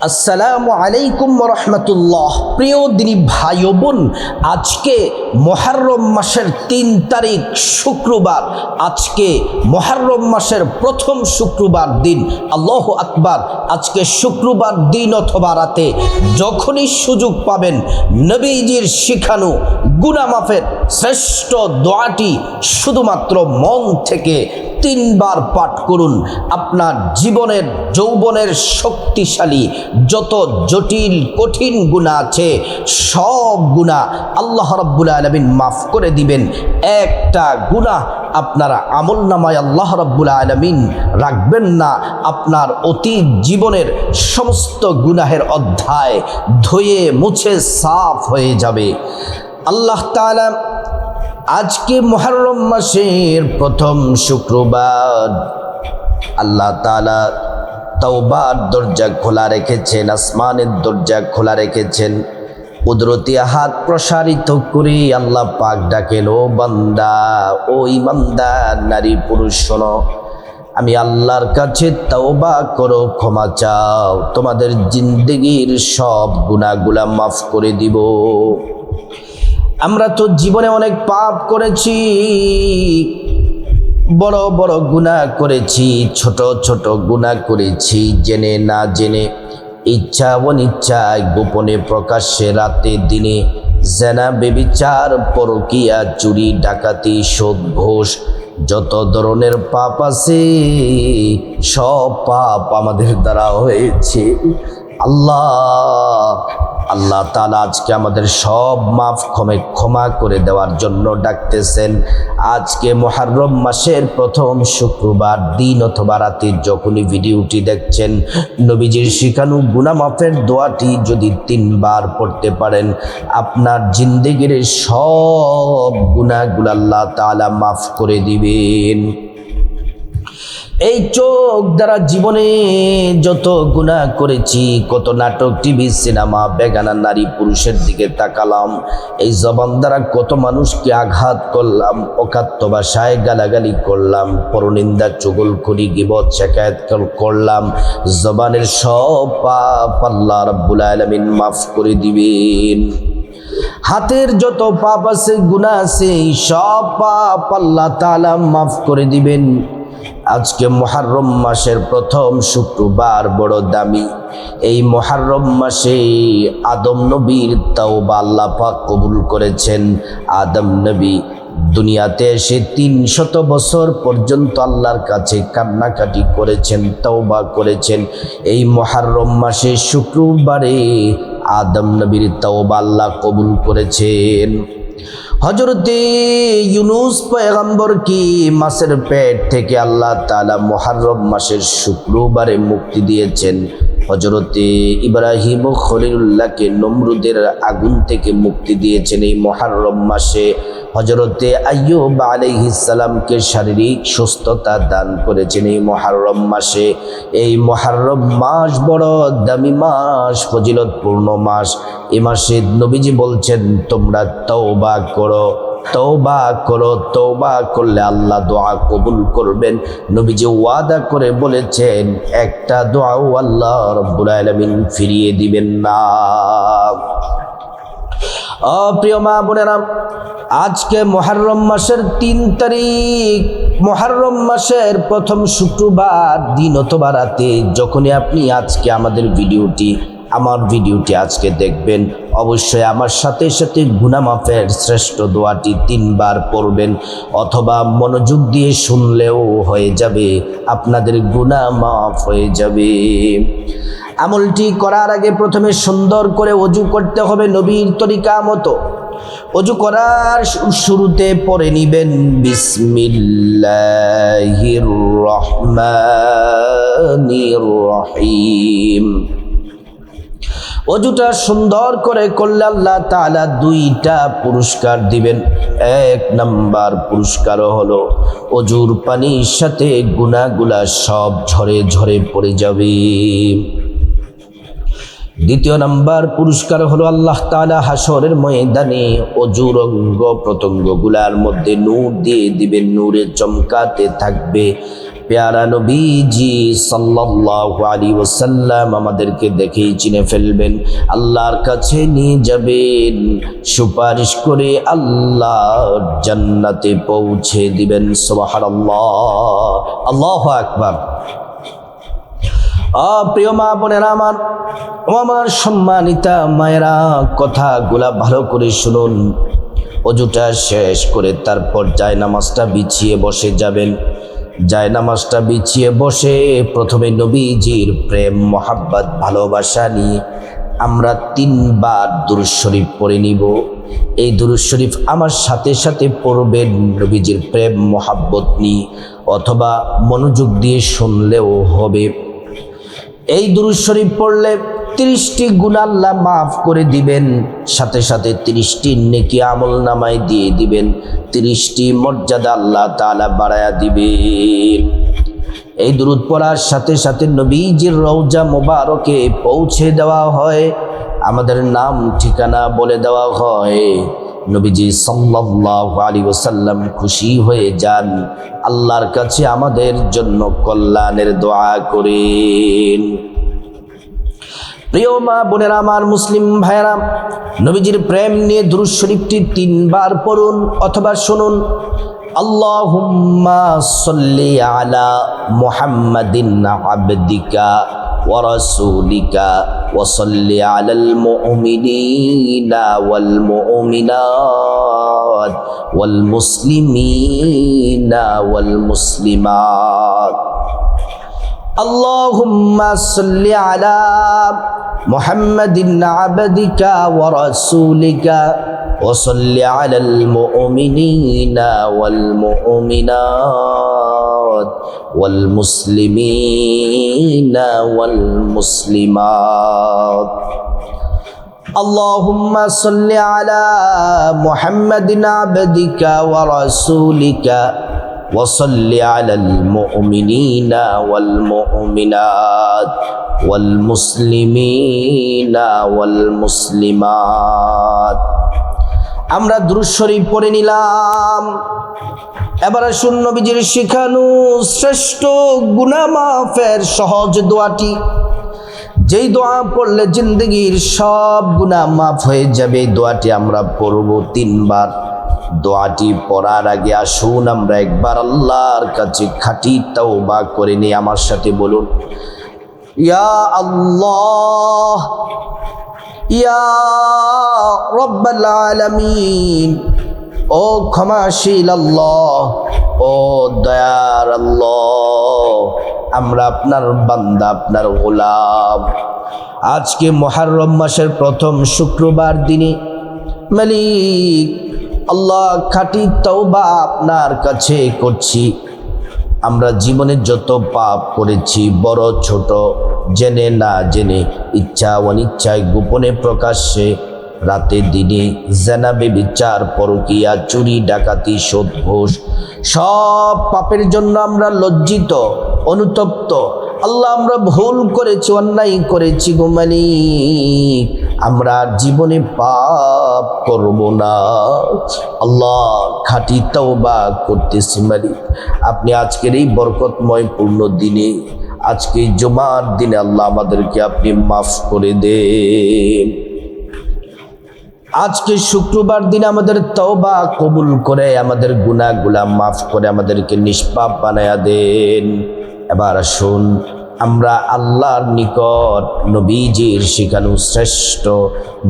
আসসালামু আলাইকুম রহমতুল্লাহ। প্রিয় দিনী ভাই ও বোন, আজকে মুহররম মাসের ৩ তারিখ শুক্রবার। আজকে মুহররম মাসের প্রথম শুক্রবার দিন। আল্লাহু আকবার। আজকে শুক্রবার দিন অথবা রাতে যখনই সুযোগ পাবেন, নবীজির শিখানো গুনাহ মাফের শ্রেষ্ঠ দোয়াটি শুধুমাত্র মন থেকে ৩ বার পাঠ করুন। আপনার জীবনের যৌবনের শক্তিশালী যত জটিল কঠিন গুনাহ আছে সব গুনাহ আল্লাহ রাব্বুল আলামিন মাফ করে দিবেন। একটা গুনাহ আপনার আমলনামায় আল্লাহ রাব্বুল আলামিন রাখবেন না। আপনার অতীত জীবনের সমস্ত গুনাহের অধ্যায় ধুয়ে মুছে সাফ হয়ে যাবে। আল্লাহ তাআলা আজকে মুহররম মাসের প্রথম শুক্রবার, আল্লাহ তাআলা তওবার দরজা খোলা রেখেছেন, আসমানের দরজা খোলা রেখেছেন। কুদরতি হাত প্রসারিত করে আল্লাহ পাক ডাকেন, ও বান্দা, ও ঈমানদার নারী পুরুষ শোনো, আমি আল্লাহর কাছে তওবা করো, ক্ষমা চাও, তোমাদের জিন্দেগির সব গুনাহগুলা মাফ করে দিব। আমরা তো জীবনে অনেক পাপ করেছি, বড় বড় গুনাহ করেছি, ছোট ছোট গুনাহ করেছি, জেনে না জেনে, ইচ্ছা অনিচ্ছায়, গোপনে প্রকাশ্যে, রাতে দিনে, জেনা, ব্যভিচার, পরকীয়া, চুরি, ডাকাতি, সুদ, ঘুষ, যত ধরনের পাপ আছে সব পাপ আমাদের দ্বারা হয়েছে। আল্লাহ তাআলা আজকে আমাদের সব মাফ ক্ষমা করে দেওয়ার জন্য ডাকতেছেন। আজকে মুহররম মাসের প্রথম শুক্রবার দিন অথবা রাতে যখনই ভিডিওটি দেখছেন, নবীজির শিখানো গুনাহ মাফের দোয়াটি যদি ৩ বার পড়তে পারেন, আপনার জিন্দেগির সব গুনাহগুলো আল্লাহ তাআলা মাফ করে দিবেন। এই চোখ দ্বারা জীবনে যত গুনাহ করেছি, কত নাটক, টিভি, সিনেমা, বেগানা নারী পুরুষের দিকে তাকালাম, এই জবান দ্বারা কত মানুষকে আঘাত করলাম, অকাত্য ভাষায় গালাগালি করলাম, পরনিন্দা, চুগলখড়ি, গীবত, শিকায়াত করলাম, জবানের সব পাপ আল্লাহ রাব্বুল আলামিন মাফ করে দিবেন। হাতের যত পাপ আছে, গুনাহ আছে, সব পাপ আল্লাহ তাআলা মাফ করে দিবেন। আজকে মুহররম মাসের প্রথম শুক্রবার বড় দামি। এই মুহররম মাসে আদম নবীর তওবা আল্লাহ পাক কবুল করেছেন। আদম নবী দুনিয়াতে এসে ৩০০ বছর পর্যন্ত আল্লাহর কাছে কান্নাকাটি করেছেন, তওবা করেছেন। এই মুহররম মাসে শুক্রবারে আদম নবীর তওবা আল্লাহ কবুল করেছেন। হযরতে ইউনূস পয়গম্বর কি মাছের পেট থেকে আল্লাহ তাআলা মুহররম মাসের শুক্রবারে মুক্তি দিয়েছেন। হযরতে ইব্রাহিম খলিলুল্লাহকে নমরুদের আগুন থেকে মুক্তি দিয়েছেন এই মুহররম মাসে। হযরতে আইয়ুব আলাইহিস সালামকে শারীরিক সুস্থতা দান করেছেন এই মুহররম মাসে। এই মুহররম মাস বড় দামি মাস, ফজিলতপূর্ণ মাস। এই মাসে নবীজি বলছেন, তোমরা তওবা করো, তওবা করো, তওবা করলে আল্লাহ দোয়া কবুল করবেন। নবীজি ওয়াদা করে বলেছেন, একটা দোয়াও আল্লাহ রাব্বুল আলামিন ফিরিয়ে দিবেন না। প্রিয় মা বোনেরা, আজকে মুহররম মাসের ৩ তারিখ, মুহররম মাসের প্রথম শুক্রবার দিন অথবা রাতে যখনই আপনি আজকে আমার ভিডিওটি আজকে দেখবেন, অবশ্যই আমার সাথে সাথে গুনাহ মাফের শ্রেষ্ঠ দোয়াটি ৩ বার পড়বেন, অথবা মনোযোগ দিয়ে শুনলেও হয়ে যাবে, আপনাদের গুনাহ মাফ হয়ে যাবে। আমলটি করার আগে প্রথমে সুন্দর করে ওযু করতে হবে নবীর তরিকা মতো। ওযু করার শুরুতে পড়ে নিবেন বিসমিল্লাহির রহমানির রহিম। ওযুটা সুন্দর করে করলে আল্লাহ তাআলা 2টা পুরস্কার দিবেন। 1 নাম্বার পুরস্কার হলো ওযুর পানির সাথে গুনাহগুলা সব ঝরে ঝরে পড়ে যাবে। 2 নাম্বার পুরস্কার হলো আল্লাহ তাআলা হাসরের ময়দানে ওযুর অঙ্গ প্রত্যঙ্গগুলার মধ্যে নূর দিয়ে দিবেন, নূরে চমকাতে থাকবে। প্যারা নবীজি সাল্লাল্লাহু আলাইহি ওয়াসাল্লাম আমাদেরকে দেখেই চিনে ফেলবেন, আল্লাহর কাছে নিয়ে যাবেন, সুপারিশ করে আল্লাহর জান্নাতে পৌঁছে দিবেন। সুবহানাল্লাহ, আল্লাহু আকবার। প্রিয় মা বোনেরা আমার, আমার সম্মানিতা মায়েরা, কথাগুলা ভালো করে শুনুন। অজুটা শেষ করে তারপর জায়নামাজটা বিছিয়ে বসে যাবেন। জায়নামাজটা বিছিয়ে বসে প্রথমে নবীজির প্রেম মোহাব্বত ভালোবাসা নিয়ে আমরা 3 বার দুরূদ শরীফ পড়ে নিব। এই দুরূদ শরীফ আমার সাথে সাথে পড়বেন নবীজির প্রেম মোহাব্বত নিয়ে, অথবা মনোযোগ দিয়ে শুনলেও হবে। এই দুরূদ শরীফ পড়লে 30টি গুনাহ আল্লাহ মাফ করে দিবেন, সাথে সাথে 30টি নেকি আমল নামায় দিয়ে দিবেন, 30টি মর্যাদা আল্লাহ তাআলা বাড়ায়া দিবেন। এই দুরূদ পড়ার সাথে সাথে নবীজির রওজা মোবারকে পৌঁছে দেওয়া হয়, আমাদের নাম ঠিকানা বলে দেওয়া হয়। নবীজি সাল্লাল্লাহু আলাইহি ওয়াসাল্লাম খুশি হয়ে যান, আল্লাহর কাছে আমাদের জন্য কল্যাণের দোয়া করেন। প্রিয় মা বোনেরা আমার, মুসলিম ভাইয়েরা, নবীজির প্রেম নিয়ে দুরূদ শরীফটি 3 বার পড়ুন অথবা শুনুন। আল্লাহুম্মা সাল্লি আলা মুহাম্মাদিন আবদিকা ওয়া রাসূলিকা ওয়া সাল্লি আলাল মুমিনিনা ওয়াল মুমিনাত ওয়াল মুসলিমিনা ওয়াল মুসলিমাত। আল্লাহুম্মা সাল্লি আলা মুহাম্মাদিন আবদিকা ওয়া রাসূলিকা ওয়া সাল্লি আলাল মুমিনিনা ওয়াল মুমিনাত ওয়াল মুসলিমিনা ওয়াল মুসলিমাত। আল্লাহুম্মা সাল্লি আলা মুহাম্মাদিন আবদিকা ওয়া রাসূলিকা ওয়া সাল্লি আলাল মুমিনিনা ওয়াল মুমিনাত ওয়াল মুসলিমিনা ওয়াল মুসলিমাত। আমরা দুরূদ শরীফ পড়ে নিলাম। এবার আসুন নবীজির শিখানো শ্রেষ্ঠ গুনাহ মাফের সহজ দোয়াটি, যেই দোয়া পড়লে জিন্দগির সব গুনাহ মাফ হয়ে যাবে, এই দোয়াটি আমরা পড়ব 3 বার। দোয়াটি পড়ার আগে আসুন আমরা একবার আল্লাহর কাছে খাঁটি তাওবা করে নিই। আমার সাথে বলুন, ইয়া আল্লাহ, ইয়া রব্বাল আলামিন, ও ক্ষমাশীল আল্লাহ, ও দয়ার আল্লাহ, আমরা আপনার বান্দা, আপনার গোলাম। আজকে মুহররম মাসের প্রথম শুক্রবার দিনে মালিক আল্লাহ খাঁটি তওবা আপনার কাছে করছি। আমরা জীবনে যত পাপ করেছি, বড় ছোট, জেনে না জেনে, ইচ্ছা অনিচ্ছায়, গোপনে প্রকাশ্যে, রাতে দিনে, জেনা ব্যভিচার, পরকীয়া, চুরি ডাকাতি, সুদ ঘুষ, সব পাপের জন্য আমরা লজ্জিত, অনুতপ্ত। আল্লাহ আমরা ভুল করেছি, অন্যায় করেছি গো মালিক, আমরা জীবনে পাপ করব না। আল্লাহ খাঁটি তওবা করতেছি মালিক, আপনি আজকের এই বরকতময় পূর্ণ দিনে, আজকে জুমার দিনে আল্লাহ আমাদেরকে আপনি মাফ করে দেন। আজকে শুক্রবার দিন আমাদের তওবা কবুল করে, আমাদের গুনাহগুলা মাফ করে আমাদেরকে নিষ্পাপ বানায়া দেন। এবার আসুন আমরা আল্লাহর নিকট নবীজির শিখানো শ্রেষ্ঠ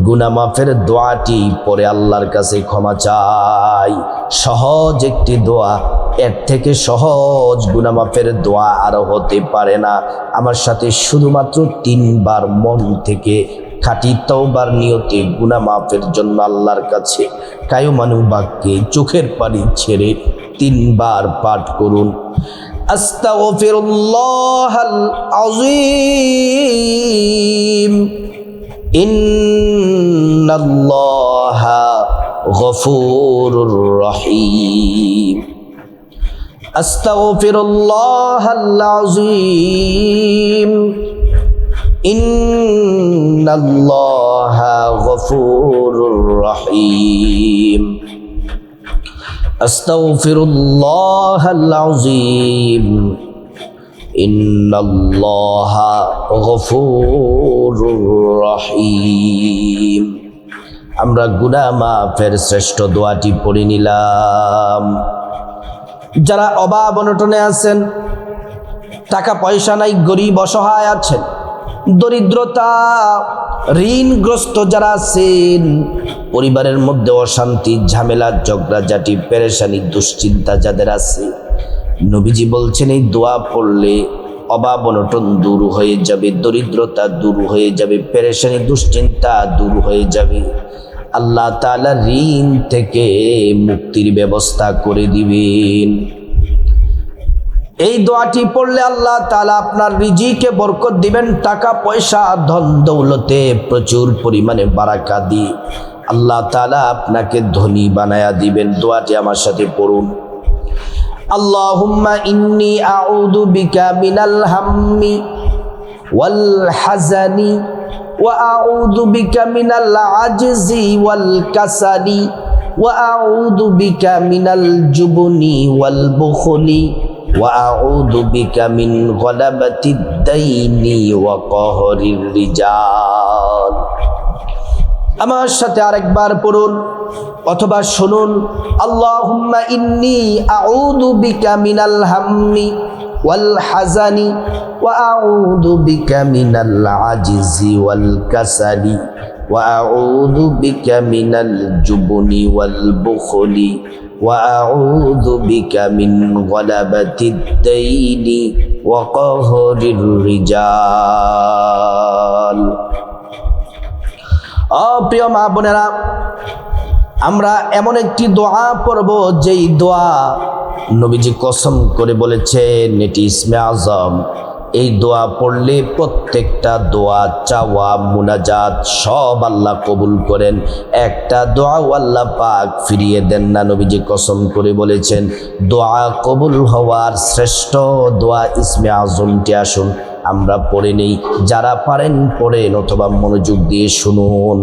গুনাহ মাফের দোয়াটি পরে আল্লাহর কাছে ক্ষমা চাই। সহজ একটি দোয়া, এর থেকে সহজ গুনাহ মাফের দোয়া আর হতে পারে না। আমার সাথে শুধুমাত্র 3 বার মন থেকে খাঁটি তওবার নিয়তে গুনাহ মাফের জন্য আল্লাহর কাছে কায়মানু বাক্যে চোখের পানি ছেড়ে 3 বার পাঠ করুন। আস্তাগফিরুল্লাহাল আযীম, ইন্নাল্লাহা গফুরুর রহিম। আস্তাগফিরুল্লাহাল আযীম, ইন্নাল্লাহা গফুরুর রহিম। আস্তাগফিরুল্লাহাল আযীম, ইন্নাল্লাহা গফুরুর রহিম। আমরা গুনাহ মাফের শ্রেষ্ঠ দোয়াটি পড়ে নিলাম। যারা অভাব অনটনে আছেন, টাকা পয়সা নাই, গরিব অসহায় আছেন, দরিদ্রতা ঋণগ্রস্ত যারা আছেন, পরিবারের মধ্যে অশান্তি ঝামেলা ঝগড়াঝাটি পেরেশানি দুশ্চিন্তা যাদের আছে, নবীজি বলছেন এই দোয়া পড়লে অভাব অনটন দূর হয়ে যাবে, দরিদ্রতা দূর হয়ে যাবে, পেরেশানি দুশ্চিন্তা দূর হয়ে যাবে। আল্লাহ তাআলা ঋণ থেকে মুক্তির ব্যবস্থা করে দিবেন। এই দোয়াটি পড়লে আল্লাহ তাআলা আপনার রিজিকে বরকত দিবেন, টাকা পয়সা ধন দৌলতে প্রচুর পরিমাণে বারাকা দিয়ে আল্লাহ তাআলা আপনাকে ধনী বানায়া দিবেন। দোয়াটি আমার সাথে পড়ুন। আল্লাহুম্মা ইন্নী আউযু বিকা মিনাল হাম্মি ওয়াল হাযানি ওয়া আউযু বিকা মিনাল আজজি ওয়াল কাসালি ওয়া আউযু বিকা মিনাল জুবনি ওয়াল বুখলি ওয়া আউযু বিকা মিন গলাবাতিদ দাইনি ওয়া কহরির রিজাল। আমার সাথে আরেকবার পড়ুন অথবা শুনুন। আল্লাহুম্মা ইন্নী আউযু বিকা মিনাল হাম্মি ওয়াল হাযানি ওয়া আউযু বিকা মিনাল আজজি ওয়াল কাসালি ওয়া আউযু বিকা মিনাল জুবনি ওয়াল বুখলি ওয়া আউযু বিকা মিন গলাবাতিদ দাইনি ওয়া কহরির রিজাল। প্রিয় মা বোনেরা, আমরা এমন একটি দোয়া পড়ব যেই দোয়া নবীজি কসম করে বলেছেন এটি ইসমে আজম। এই দোয়া পড়লে প্রত্যেকটা দোয়া চাওয়া মুনাজাত সব আল্লাহ কবুল করেন। একটা দোয়াও আল্লাহ পাক ফিরিয়ে দেন না। নবীজি কসম করে বলেছেন দোয়া কবুল হওয়ার শ্রেষ্ঠ দোয়া ইসমে আজমটি। আসুন আমরা পড়ে নেই, যারা পারেন পড়েন অথবা মনোযোগ দিয়ে শুনুন।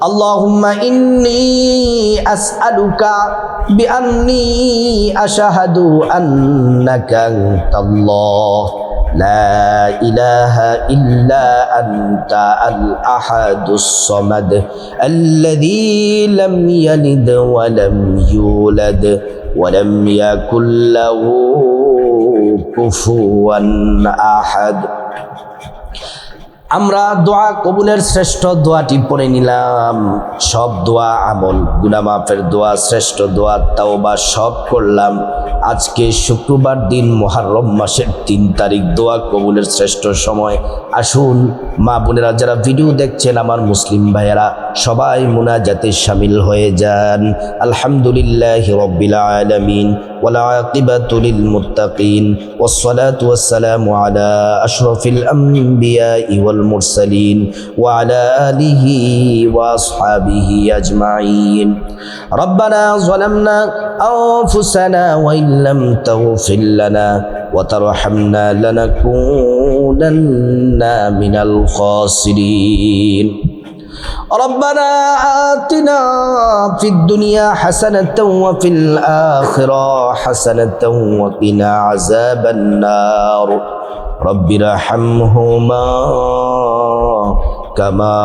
আল্লাহুম্মা ইন্নী আসআলুকা বিআন্নী আশহাদু আন্নাকা আনতাল্লাহ লা ইলাহা ইল্লা আনতা আল আহাদুস সামাদ আল্লাযী লাম ইয়ালিদ ওয়া লাম ইউলাদ ওয়া লাম ইয়াকুল লাহু কুফুয়ান আহাদ। আমরা দোয়া কবুলের শ্রেষ্ঠ দোয়াটি পড়ে নিলাম। সব দোয়া আমল, গুনাহ মাফের দোয়া, শ্রেষ্ঠ দোয়া, তাওবা সব করলাম। আজকে শুক্রবার দিন, মুহররম মাসের 3 তারিখ, দোয়া কবুলের শ্রেষ্ঠ সময়। আসুন মা বোনেরা যারা ভিডিও দেখছেন, আমার মুসলিম ভাইয়েরা সবাই মুনাজাতে শামিল হয়ে যান। আলহামদুলিল্লাহি রাব্বিল আলামিন ওয়াল আকিবাতু লিল মুত্তাকিন ওয়াস সালাতু ওয়াস সালামু আলা আশরাফিল আমবিয়াই ওয়াল المرسلين وعلى آله وأصحابه أجمعين. ربنا ظلمنا أنفسنا وإن لم تغفر لنا وترحمنا لنكونن من الخاسرين. ربنا آتنا في الدنيا حسنة وفي الآخرة حسنة وقنا عذاب النار. رب ارحمهما كما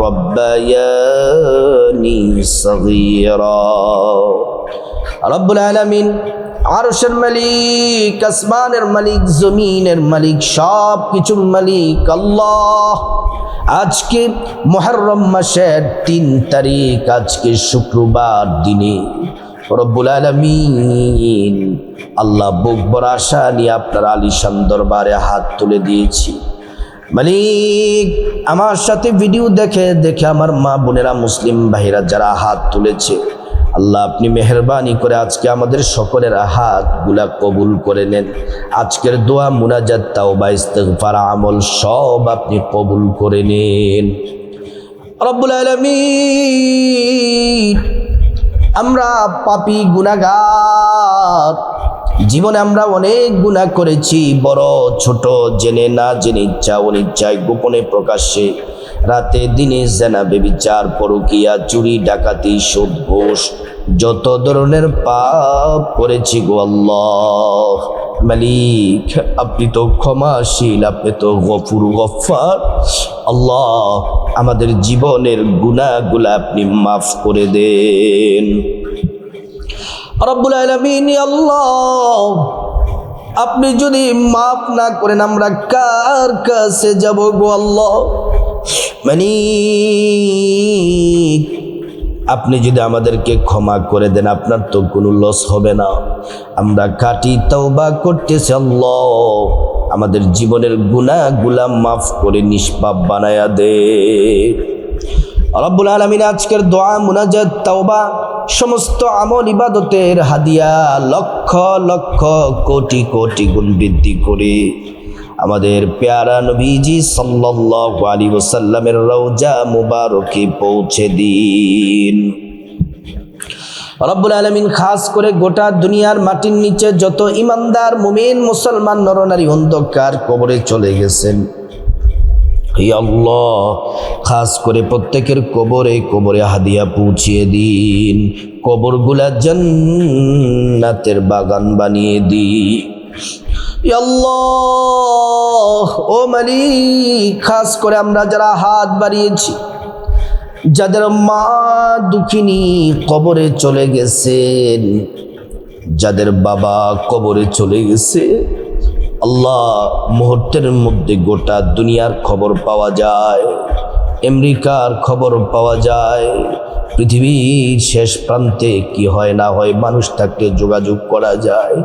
ربياني صغيرا. رب العالمين আরশের মালিক, আসমানের মালিক, জমিনের মালিক, সব কিছুর মালিক আল্লাহ। আজকে মুহররম মাসের 3 তারিখ, আজকে শুক্রবার দিনে রব্বুল আলামিন আল্লাহ বুক ভরা আশা নিয়ে আপনার আলিশান দরবারে হাত তুলে দিয়েছি। মালিক, আমার সাথে ভিডিও দেখে দেখে আমার মা বোনেরা, মুসলিম ভাইরা যারা হাত তুলেছে, আল্লাহ আপনি মেহেরবানি করে আজকে আমাদের সকলের হাতগুলা কবুল করে নেন। আজকের দোয়া, মুনাজাত, তাওবা, ইস্তিগফার, আমল সব আপনি কবুল করে নেন রব্বুল আলামিন। আমরা পাপী গুনাহগার, জীবনে আমরা অনেক গুনাহ করেছি, বড় ছোট, জেনে না জেনে, ইচ্ছা অনিচ্ছায়, গোপনে প্রকাশ্যে, রাতে দিনে, জেনা, ব্যভিচার, পরকীয়া, চুরি, ডাকাতি, সুদ, ঘুষ, যত ধরনের পাপ করেছি গো আল্লাহ। মালিক, আপনি তো ক্ষমাশীল, আপনি তো গফুর গফফার। আল্লাহ, আমাদের জীবনের গুনাহগুলো আপনি মাফ করে দেন রব্বুল আলামিন। আল্লাহ, আপনি যদি মাফ না করেন আমরা কার কাছে যাব গো আল্লাহ? মালিক, আপনি যদি আমাদেরকে ক্ষমা করে দেন আপনার তো কোনো লস হবে না। আমরা খাঁটি তওবা করতেছি আল্লাহ, আমাদের জীবনের গুনাহগুলা মাফ করে নিষ্পাপ বানায়া দে রব্বুল আলামিন। আজকের দোয়া, মুনাজাত, তওবা, সমস্ত আমল ইবাদতের হাদিয়া লক্ষ লক্ষ কোটি কোটি গুণ বৃদ্ধি করে আমাদের প্যারা নবীজি সাল্লাল্লাহু আলাইহি ওয়াসাল্লামের রওজা মুবারকে পৌঁছে দিন রব্বুল আলামিন। খাস করে গোটা দুনিয়ার মাটির নিচে যত ইমানদার মুমিন মুসলমান নরনারী অন্ধকার কবরে চলে গেছেন, হে আল্লাহ, খাস করে প্রত্যেকের কবরে কবরে হাদিয়া পৌঁছিয়ে দিন, কবরগুলা জান্নাতের বাগান বানিয়ে দিন হে আল্লাহ। ও মালিক, খাস করে আমরা যারা হাত বাড়িয়েছি, যাদের মা দুঃখিনী কবরে চলে গেছেন, যাদের বাবা কবরে চলে গেছে, আল্লাহ, মুহূর্তের মধ্যে গোটা দুনিয়ার খবর পাওয়া যায়, আমেরিকার খবর পাওয়া যায়, পৃথিবীর শেষ প্রান্তে কি হয় না হয় মানুষ থাকলে যোগাযোগ করা যায়।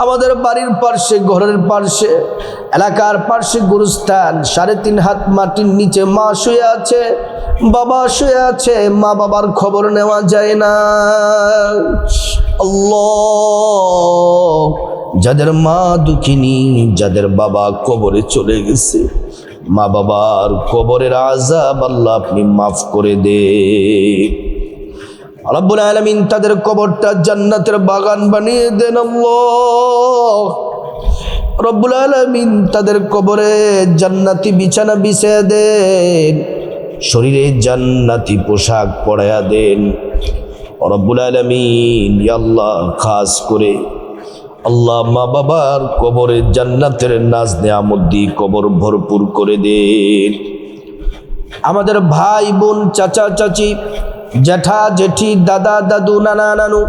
আমাদের বাড়ির পার্শ্বে, ঘরের পার্শ্বে, এলাকার পার্শ্বে গুরুস্থান, 3.5 হাত মাটির নিচে মা শুয়ে আছে, বাবা শুয়ে আছে, মা বাবার খবর নেওয়া যায় না। আল্লাহ, যাদের মা দুঃখিনী, যাদের বাবা কবরে চলে গেছে, মা বাবার কবরের আযাব আল্লাহ আপনি মাফ করে দে রব্বুল আলামিন। তাদের কবরটা জান্নাতের বাগান বানিয়ে দেন আল্লাহ রব্বুল আলামিন। তাদের কবরে জান্নাতি বিছানা বিছিয়ে দেন, শরীরে জান্নাতি পোশাক পরায়া দেন রব্বুল আলামিন। ইয়া আল্লাহ, খাস করে আল্লাহ মা বাবার কবরে জান্নাতের নাজ নেয়ামত দিয়ে কবর ভরপুর করে দেন। আমাদের ভাই বোন, চাচা চাচি, জ্যাঠা জেঠি, দাদা দাদু, নানা নানু,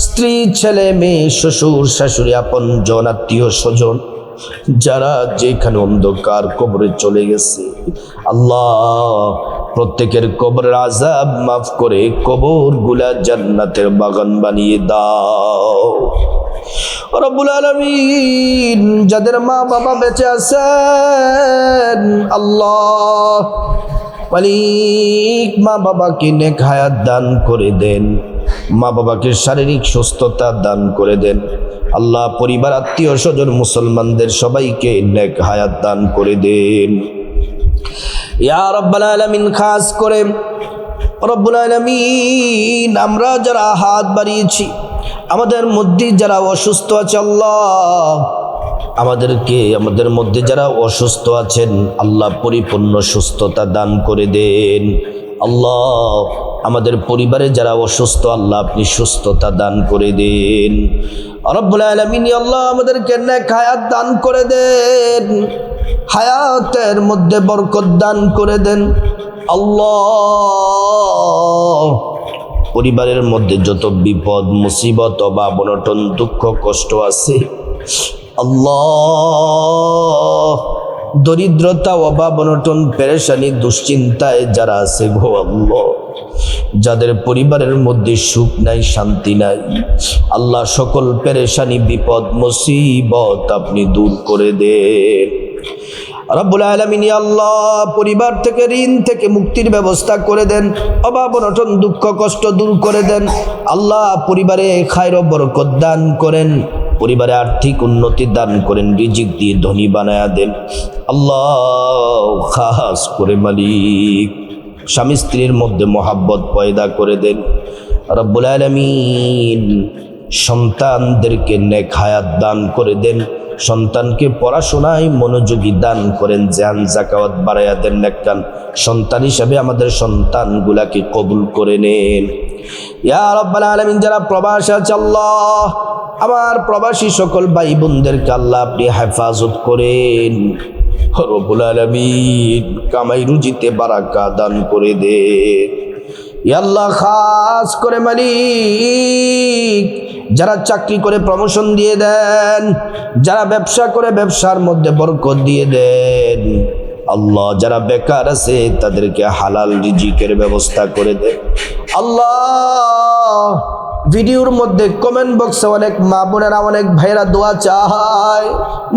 স্ত্রী ছেলে মেয়ে, শ্বশুর শাশুড়ি, আপন জন আত্মীয় স্বজন যারা যেখানে অন্ধকার কবরে চলে গেছে, আল্লাহ প্রত্যেকের কবরের আযাব মাফ করে কবরগুলা জান্নাতের বাগান বানিয়ে দাও রব্বুল আলামিন। যাদের মা বাবা বেঁচে আছেন, আল্লাহ মালিক, মা বাবাকে নেক হায়াত দান করে দেন, মা বাবাকে শারীরিক সুস্থতা দান করে দেন আল্লাহ। পরিবার, আত্মীয় স্বজন, মুসলমানদের সবাইকে নেক হায়াত দান করে দেন ইয়া রাব্বাল আলামিন। খাস করে রব্বুল আলামিন, আমরা যারা হাত বাড়িয়েছি, আমাদের মধ্যে যারা অসুস্থ আছে, আল্লাহ আমাদের মধ্যে যারা অসুস্থ আছেন, আল্লাহ পরিপূর্ণ সুস্থতা দান করে দেন আল্লাহ। আমাদের পরিবারে যারা অসুস্থ, আল্লাহ আপনি সুস্থতা দান করে দেন রব্বুল আলামিন। আল্লাহ আমাদেরকে নেক হায়াত দান করে দেন, হায়াতের মধ্যে বরকত দান করে দেন আল্লাহ। পরিবারের মধ্যে যত বিপদ মুসিবত, অভাব অনটন, দুঃখ কষ্ট আছে, আল্লাহ দরিদ্রতা, অভাব অনটন, পেরেশানি, দুশ্চিন্তায় যারা আছে গো আল্লাহ, যাদের পরিবারের মধ্যে সুখ নাই, শান্তি নাই, আল্লাহ সকল পেরেশানি, বিপদ মুসিবত আপনি দূর করে দেন রব্বুল আলামিন। আল্লাহ পরিবার থেকে, ঋণ থেকে মুক্তির ব্যবস্থা করে দেন, অভাব অনটন, দুঃখ কষ্ট দূর করে দেন আল্লাহ। পরিবারে খায়র ও বরকত দান করেন, পরিবারে আর্থিক উন্নতি দান করেন, রিজিক দিয়ে ধনী বানায়া দেন আল্লাহ। খাস করে মালিক, স্বামী স্ত্রীর মধ্যে মহাব্বত পয়দা করে দেন রব্বুল আলামিন। সন্তানদেরকে নেক হায়াত দান করে দেন, সন্তানকে পড়াশোনায় মনোযোগী দান করেন, জান জাকাত বাড়াইয়া দেন, নেককান সন্তান হিসাবে আমাদের সন্তানগুলাকে কবুল করে নেন। ইয়া রাব্বাল আলামিন, যারা প্রবাসে আছে আল্লাহ, আমার প্রবাসী সকল ভাই বোনদেরকে আল্লাহ আপনি হেফাজত করেন। রব্বুল আলামিন কামাই রুজিতে বারাকা দান করে দে। ইয়া আল্লাহ, খাস করে মালিক যারা চাকরি করে প্রমোশন দিয়ে দেন, যারা ব্যবসা করে ব্যবসার মধ্যে বরকত দিয়ে দেন আল্লাহ, যারা বেকার আছে তাদেরকে হালাল রিজিকের ব্যবস্থা করে দেন আল্লাহ। ভিডিওর মধ্যে কমেন্ট বক্সে অনেক মা বোনেরা, অনেক ভাইয়েরা দোয়া চায়,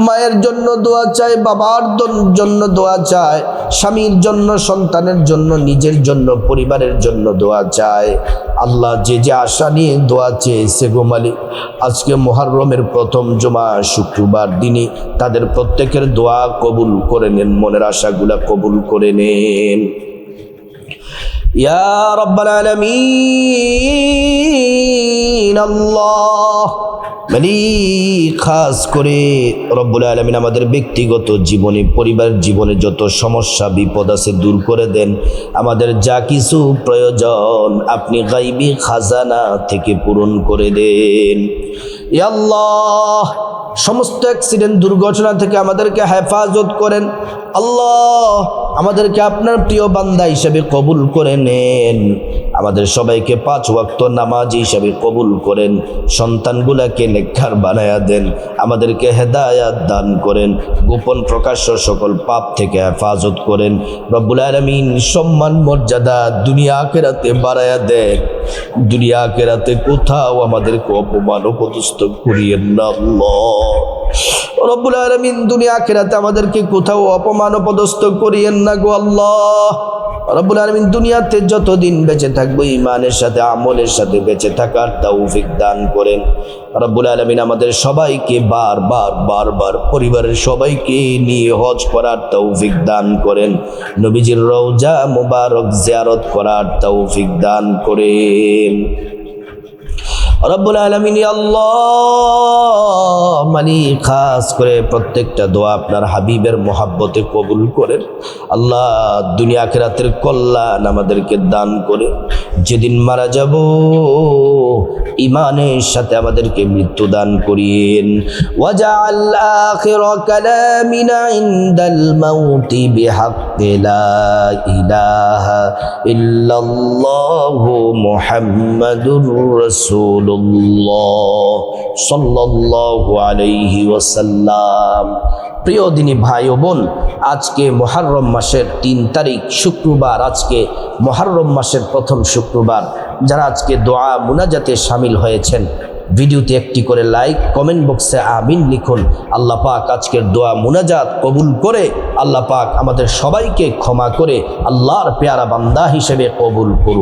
মায়ের জন্য দোয়া চায়, বাবার জন্য দোয়া চায়, স্বামীর জন্য, সন্তানের জন্য, নিজের জন্য, পরিবারের জন্য দোয়া চায় আল্লাহ। যে যে আশা নিয়ে দোয়া চেয়েছে গো মালিক, আজকে মুহররমের প্রথম জুমা শুক্রবার দিনে তাদের প্রত্যেকের দোয়া কবুল করে নেন, মনের আশাগুলা কবুল করে নেন ইয়া রাব্বাল আলামিন। আল্লাহ মালিক, খাস করে রব্বুল আলামিন আমাদের ব্যক্তিগত জীবনে, পরিবারের জীবনে যত সমস্যা বিপদ আছে দূর করে দেন। আমাদের যা কিছু প্রয়োজন আপনি গাইবী খাজানা থেকে পূরণ করে দেন ইয়া আল্লাহ। সমস্ত অ্যাক্সিডেন্ট দুর্ঘটনা থেকে আমাদেরকে হেফাজত করেন আল্লাহ। আমাদেরকে আপনার প্রিয় বান্দা হিসেবে কবুল করে নেন। আমাদের সবাইকে 5 ওয়াক্ত নামাজি হিসেবে কবুল করেন। সন্তানগুলাকে নেককার বানায়া দেন। আমাদেরকে হেদায়াত দান করেন। গোপন প্রকাশ্য সকল পাপ থেকে হেফাজত করেন রব্বুল আলামিন। সম্মান মর্যাদা দুনিয়া আখিরাতে বাড়ায়া দেন। দুনিয়া আখিরাতে কোথাও আমাদেরকে অপমান অপদস্থ করিয়েন না আল্লাহ রব্বুল আলামিন। দুনিয়া আখিরাতে আমাদেরকে কোথাও অপমান অপদস্থ করিয়েন না গো আল্লাহ রব্বুল আলামিন। দুনিয়াতে যতদিন বেঁচে থাকবো ঈমানের সাথে আমলের সাথে বেঁচে থাকার তৌফিক দান করেন রব্বুল আলামিন। আমাদের সবাইকে বারবার পরিবারের সবাইকে নিয়ে হজ করার তৌফিক দান করেন। নবীজির রওজা মুবারক জিয়ারত করার তৌফিক দান করেন রব্বুল আলামিন। আল্লাহ মালিক, খাস করে প্রত্যেকটা দোয়া আপনার হাবিবের মোহাব্বতে কবুল করেন আল্লাহ। দুনিয়া আখিরাতের কল্যাণ আমাদেরকে দান করে যেদিন মারা যাব ঈমানের সাথে আমাদেরকে মৃত্যু দান করিয়েন। ওয়াজআল আখিরা কালামিনা ইনদাল মাউতি বিহাক্কি লা ইলাহা ইল্লাল্লাহু মুহাম্মাদুর রাসূলুল্লাহ সাল্লাল্লাহু আলাইহি ওয়াসাল্লাম। প্রিয় দিনী ভাই ও বোন, আজকে মুহররম মাসের 3 তারিখ শুক্রবার। আজকে মুহররম মাসের প্রথম শুক্রবার। যারা আজকে দোয়া মুনাজাতে শামিল হয়েছেন, ভিডিওতে একটি করে লাইক, কমেন্ট বক্সে আমিন লিখুন। আল্লাহ পাক আজকের দোয়া মুনাজাত কবুল করে আল্লাহ পাক আমাদের সবাইকে ক্ষমা করে আল্লাহর পেয়ারা বান্দা হিসেবে কবুল করুন।